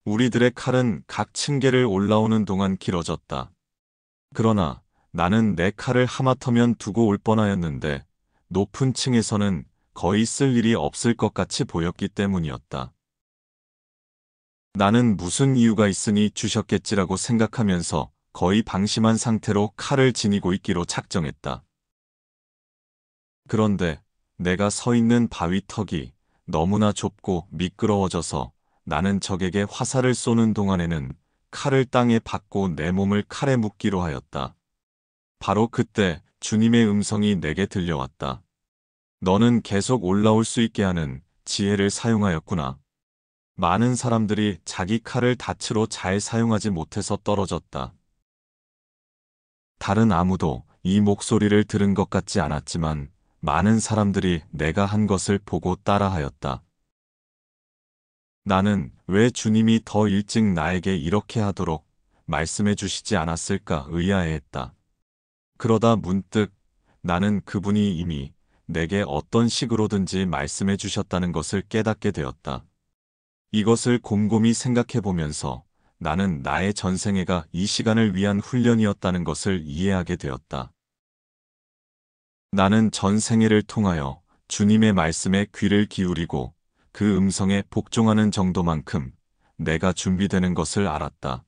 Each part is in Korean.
우리들의 칼은 각 층계를 올라오는 동안 길어졌다. 그러나 나는 내 칼을 하마터면 두고 올 뻔하였는데 높은 층에서는 거의 쓸 일이 없을 것 같이 보였기 때문이었다. 나는 무슨 이유가 있으니 주셨겠지라고 생각하면서 거의 방심한 상태로 칼을 지니고 있기로 작정했다. 그런데 내가 서 있는 바위턱이 너무나 좁고 미끄러워져서 나는 적에게 화살을 쏘는 동안에는 칼을 땅에 박고 내 몸을 칼에 묶기로 하였다. 바로 그때 주님의 음성이 내게 들려왔다. 너는 계속 올라올 수 있게 하는 지혜를 사용하였구나. 많은 사람들이 자기 칼을 닻으로 잘 사용하지 못해서 떨어졌다. 다른 아무도 이 목소리를 들은 것 같지 않았지만 많은 사람들이 내가 한 것을 보고 따라하였다. 나는 왜 주님이 더 일찍 나에게 이렇게 하도록 말씀해 주시지 않았을까 의아해했다. 그러다 문득 나는 그분이 이미 내게 어떤 식으로든지 말씀해 주셨다는 것을 깨닫게 되었다. 이것을 곰곰이 생각해 보면서 나는 나의 전생애가 이 시간을 위한 훈련이었다는 것을 이해하게 되었다. 나는 전생애를 통하여 주님의 말씀에 귀를 기울이고 그 음성에 복종하는 정도만큼 내가 준비되는 것을 알았다.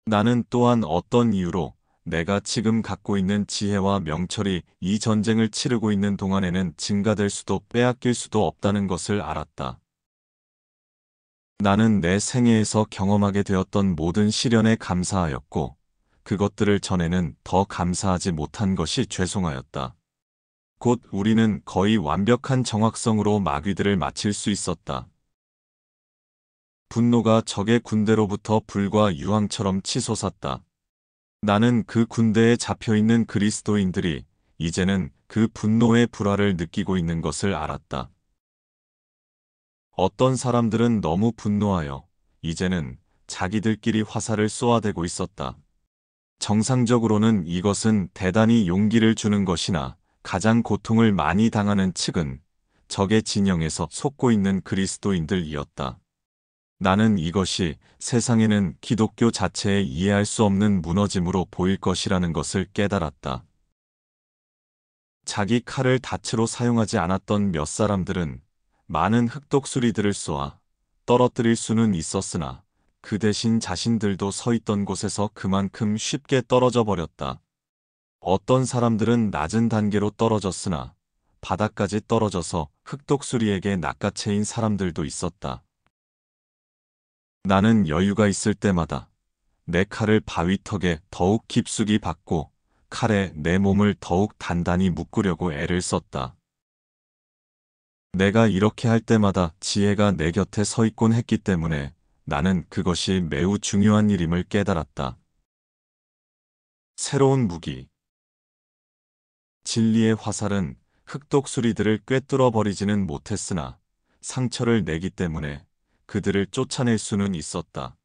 나는 또한 어떤 이유로 내가 지금 갖고 있는 지혜와 명철이 이 전쟁을 치르고 있는 동안에는 증가될 수도 빼앗길 수도 없다는 것을 알았다. 나는 내 생애에서 경험하게 되었던 모든 시련에 감사하였고 그것들을 전에는 더 감사하지 못한 것이 죄송하였다. 곧 우리는 거의 완벽한 정확성으로 마귀들을 맞힐 수 있었다. 분노가 적의 군대로부터 불과 유황처럼 치솟았다. 나는 그 군대에 잡혀있는 그리스도인들이 이제는 그 분노의 불화를 느끼고 있는 것을 알았다. 어떤 사람들은 너무 분노하여 이제는 자기들끼리 화살을 쏘아대고 있었다. 정상적으로는 이것은 대단히 용기를 주는 것이나 가장 고통을 많이 당하는 측은 적의 진영에서 속고 있는 그리스도인들이었다. 나는 이것이 세상에는 기독교 자체에 이해할 수 없는 무너짐으로 보일 것이라는 것을 깨달았다. 자기 칼을 닻으로 사용하지 않았던 몇 사람들은 많은 흑독수리들을 쏘아 떨어뜨릴 수는 있었으나 그 대신 자신들도 서 있던 곳에서 그만큼 쉽게 떨어져 버렸다. 어떤 사람들은 낮은 단계로 떨어졌으나 바닥까지 떨어져서 흑독수리에게 낚아채인 사람들도 있었다. 나는 여유가 있을 때마다 내 칼을 바위턱에 더욱 깊숙이 박고 칼에 내 몸을 더욱 단단히 묶으려고 애를 썼다. 내가 이렇게 할 때마다 지혜가 내 곁에 서 있곤 했기 때문에 나는 그것이 매우 중요한 일임을 깨달았다. 새로운 무기. 진리의 화살은 흑독수리들을 꿰뚫어 버리지는 못했으나 상처를 내기 때문에 그들을 쫓아낼 수는 있었다.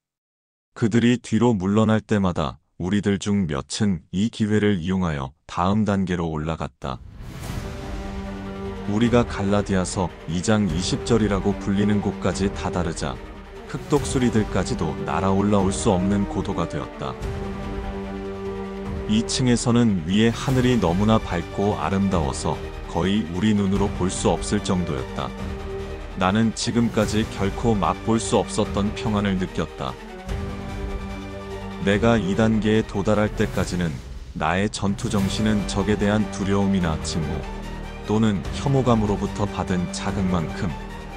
그들이 뒤로 물러날 때마다 우리들 중 몇은 이 기회를 이용하여 다음 단계로 올라갔다. 우리가 갈라디아서 2장 20절이라고 불리는 곳까지 다다르자 흑독수리들까지도 날아 올라올 수 없는 고도가 되었다. 2층에서는 위에 하늘이 너무나 밝고 아름다워서 거의 우리 눈으로 볼 수 없을 정도였다. 나는 지금까지 결코 맛볼 수 없었던 평안을 느꼈다. 내가 2단계에 도달할 때까지는 나의 전투정신은 적에 대한 두려움이나 증오 또는 혐오감으로부터 받은 자극만큼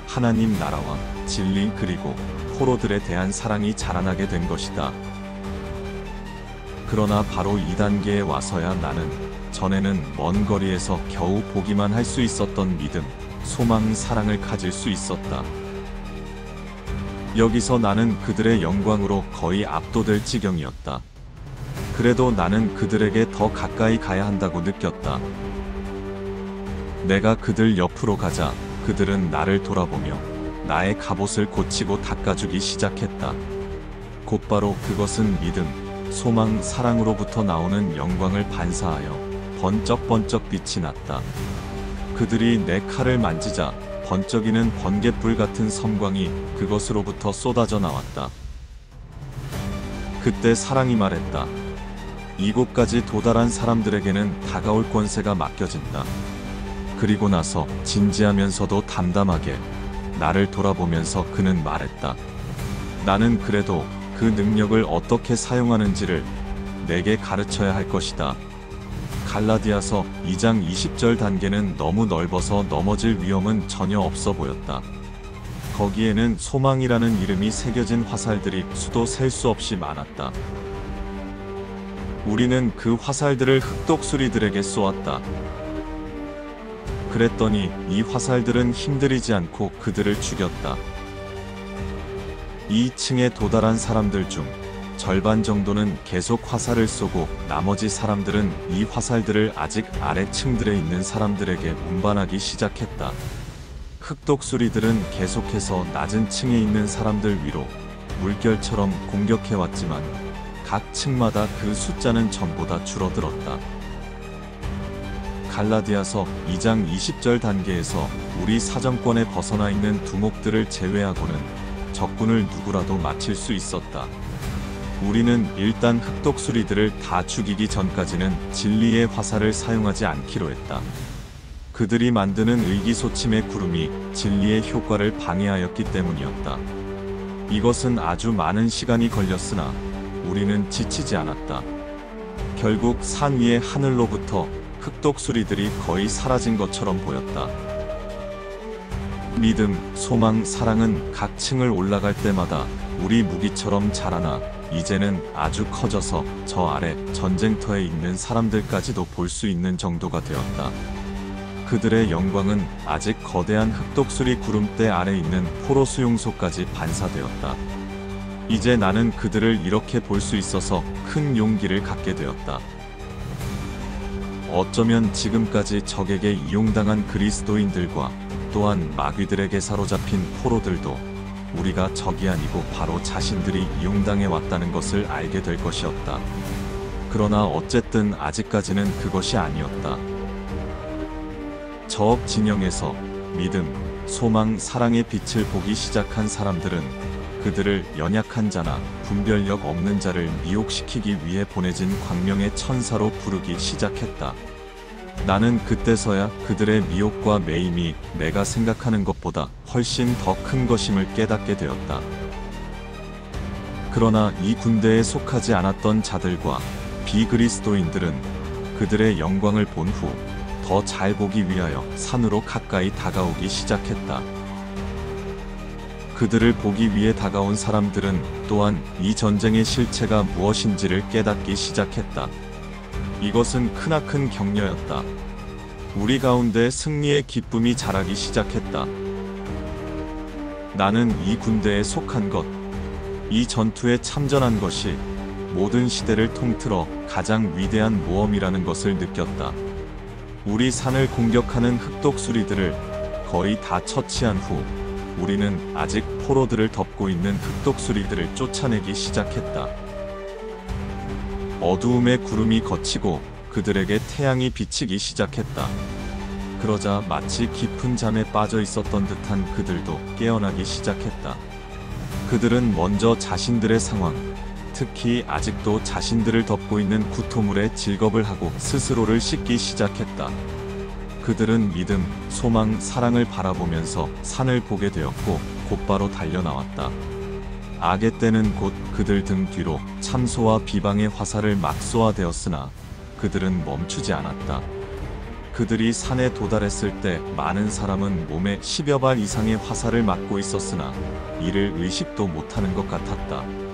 하나님 나라와 진리 그리고 포로들에 대한 사랑이 자라나게 된 것이다. 그러나 바로 2단계에 와서야 나는 전에는 먼 거리에서 겨우 보기만 할 수 있었던 믿음, 소망, 사랑을 가질 수 있었다. 여기서 나는 그들의 영광으로 거의 압도될 지경이었다. 그래도 나는 그들에게 더 가까이 가야 한다고 느꼈다. 내가 그들 옆으로 가자 그들은 나를 돌아보며 나의 갑옷을 고치고 닦아주기 시작했다. 곧바로 그것은 믿음, 소망, 사랑으로부터 나오는 영광을 반사하여 번쩍번쩍 빛이 났다. 그들이 내 칼을 만지자 번쩍이는 번갯불 같은 섬광이 그것으로부터 쏟아져 나왔다. 그때 사랑이 말했다. 이곳까지 도달한 사람들에게는 다가올 권세가 맡겨진다. 그리고 나서 진지하면서도 담담하게 나를 돌아보면서 그는 말했다. 나는 그래도 그 능력을 어떻게 사용하는지를 내게 가르쳐야 할 것이다. 갈라디아서 2장 20절 단계는 너무 넓어서 넘어질 위험은 전혀 없어 보였다. 거기에는 소망이라는 이름이 새겨진 화살들이 수도 셀 수 없이 많았다. 우리는 그 화살들을 흑독수리들에게 쏘았다. 그랬더니 이 화살들은 힘들이지 않고 그들을 죽였다. 이 층에 도달한 사람들 중 절반 정도는 계속 화살을 쏘고 나머지 사람들은 이 화살들을 아직 아래층들에 있는 사람들에게 운반하기 시작했다. 흑독수리들은 계속해서 낮은 층에 있는 사람들 위로 물결처럼 공격해왔지만 각 층마다 그 숫자는 전보다 줄어들었다. 갈라디아서 2장 20절 단계에서 우리 사정권에 벗어나 있는 두목들을 제외하고는 적군을 누구라도 맞힐 수 있었다. 우리는 일단 흑독수리들을 다 죽이기 전까지는 진리의 화살을 사용하지 않기로 했다. 그들이 만드는 의기소침의 구름이 진리의 효과를 방해하였기 때문이었다. 이것은 아주 많은 시간이 걸렸으나 우리는 지치지 않았다. 결국 산 위의 하늘로부터 흑독수리들이 거의 사라진 것처럼 보였다. 믿음, 소망, 사랑은 각 층을 올라갈 때마다 우리 무기처럼 자라나 이제는 아주 커져서 저 아래 전쟁터에 있는 사람들까지도 볼 수 있는 정도가 되었다. 그들의 영광은 아직 거대한 흑독수리 구름대 아래 있는 포로 수용소까지 반사되었다. 이제 나는 그들을 이렇게 볼 수 있어서 큰 용기를 갖게 되었다. 어쩌면 지금까지 적에게 이용당한 그리스도인들과 또한 마귀들에게 사로잡힌 포로들도 우리가 적이 아니고 바로 자신들이 이용당해 왔다는 것을 알게 될 것이었다. 그러나 어쨌든 아직까지는 그것이 아니었다. 저 진영에서 믿음, 소망, 사랑의 빛을 보기 시작한 사람들은 그들을 연약한 자나 분별력 없는 자를 미혹시키기 위해 보내진 광명의 천사로 부르기 시작했다. 나는 그때서야 그들의 미혹과 매임이 내가 생각하는 것보다 훨씬 더 큰 것임을 깨닫게 되었다. 그러나 이 군대에 속하지 않았던 자들과 비그리스도인들은 그들의 영광을 본 후 더 잘 보기 위하여 산으로 가까이 다가오기 시작했다. 그들을 보기 위해 다가온 사람들은 또한 이 전쟁의 실체가 무엇인지를 깨닫기 시작했다. 이것은 크나큰 격려였다. 우리 가운데 승리의 기쁨이 자라기 시작했다. 나는 이 군대에 속한 것, 이 전투에 참전한 것이 모든 시대를 통틀어 가장 위대한 모험이라는 것을 느꼈다. 우리 산을 공격하는 흑독수리들을 거의 다 처치한 후 우리는 아직 포로들을 덮고 있는 흑독수리들을 쫓아내기 시작했다. 어두움의 구름이 걷히고 그들에게 태양이 비치기 시작했다. 그러자 마치 깊은 잠에 빠져 있었던 듯한 그들도 깨어나기 시작했다. 그들은 먼저 자신들의 상황, 특히 아직도 자신들을 덮고 있는 구토물에 질겁을 하고 스스로를 씻기 시작했다. 그들은 믿음, 소망, 사랑을 바라보면서 산을 보게 되었고 곧바로 달려나왔다. 악의 때는 곧 그들 등 뒤로 참소와 비방의 화살을 막 쏘아대었으나 그들은 멈추지 않았다. 그들이 산에 도달했을 때 많은 사람은 몸에 10여 발 이상의 화살을 맞고 있었으나 이를 의식도 못하는 것 같았다.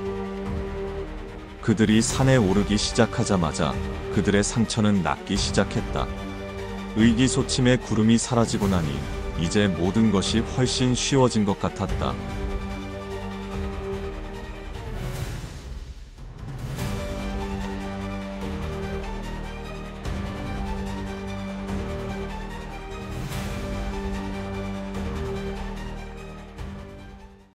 그들이 산에 오르기 시작하자마자 그들의 상처는 낫기 시작했다. 의기소침의 구름이 사라지고 나니 이제 모든 것이 훨씬 쉬워진 것 같았다.